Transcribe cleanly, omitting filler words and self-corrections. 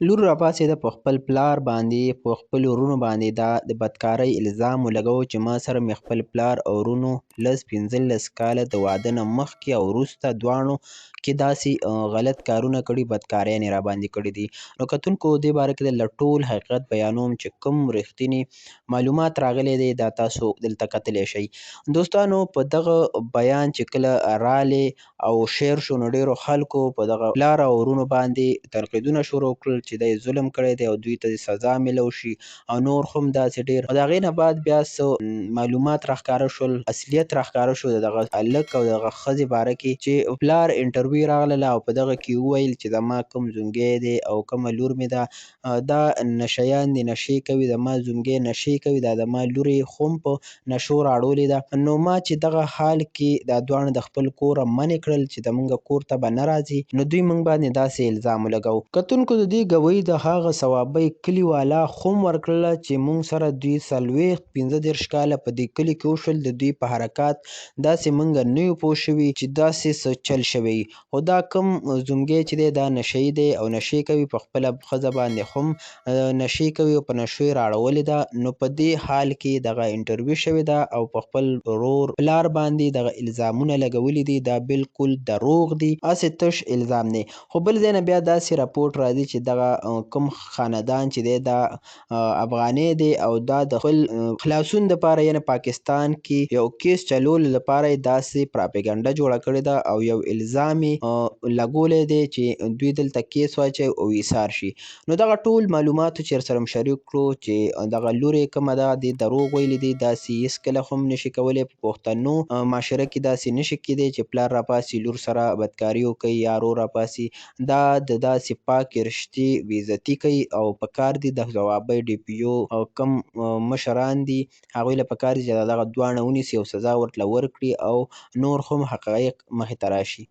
لور راپاڅېده، په خپل پلار باندې، په خپلو وروڼو باندې د بدکارۍ الزام ولګوه چې ما سره مې خپل پلار او وروڼو 15 کاله د واده نه مخکې او وروسته دواړو کې داسې غلط کارونه کړي، بدکاریانې راباندې کړي دي. نو کتونکو دې باره کې درله ټول حقیقت بیانوم چې کوم رښتیني معلومات راغلی دی، دا تاسو دلته کتلی شئ. دوستانو په دغه بیان چې کله رالې او شیر شو، نو ډېرو خلکو په دغه پلار او وروڼو باندې تنقیدونه شروع کړل چې دی ظلم کړی دی او دوی ته سزا میلو شي او نور هم داسې ډېر. او د هغې نه بعد بیا څه معلومات راښکاره شول، اصلیت راښکاره شو د دغه هلک او دغه ښځې باره کې چې پلار انټرویو راغلله او په دغه کې وویل چې زما کوم زومګی دی او کومه لور مې ده، دا نشیان دي، نشې کوي، زما زومګی نشې کوي، دا زما لور یې خو هم په نشو راړولې ده. نو ما چې دغه حال کې دا دواړه د خپل کوره منې کړل چې زمونږ کور ته به نه راځي، نو دوی موږ باندې داسې الزام ولګوه. کتونکو د دې ګویي د هغه صوابۍ کلي والا خو هم ورکړله چې موږ سره دوی 15 کاله په دې کلي کې وشول، د دوی په حرکات داسې موږ نه یو پوه شوي چې داسې څه چل شوی. خو دا کوم زومګی چې دی دا نشهیي دی او نشې کوي، په خپله ښځه باندې هم نشې کوي او په نشو یې راړولې ده. نو په دې حال کې دغه انټرویو شوې ده او په خپل ورور پلار باندې دغه الزامونه لګولي دي، دا بالکل دروغ دي، هسې تش الزام دی. خو بل ځای نه بیا داسې راپورټ راځي چې دغه کوم خاندان چې دی دا افغانی دی او دا د خپل خلاصون دپاره یعنې پاکستان کې یو کیس چلولو لپاره یې داسې پراپیګنډه جوړه کړې ده او یو الزام یې لګولی دی چې دوی دلته کیس واچوي او ایثار شي. نو دغه ټول معلوماتو چې ورسره شریک کړو چې دغه لور یې کومه ده، دې دروغ ویلي دي، داسې هېڅکله هم نشي کولی په پښتنو معاشره کې داسې نشي کیدی چې پلار راپاسي لور سره بدکاري وکړي یا ورور راپاسي، دا د داسې پاکې رشتې بې عزتي کوي او په کار دي د ځوابۍ ډي پي او او کم مشران دي هغوی له پکار دي چې دغه دواړه ونیسي او سزا ورته ورکړي او نور هم حقایق مخې ته راشي.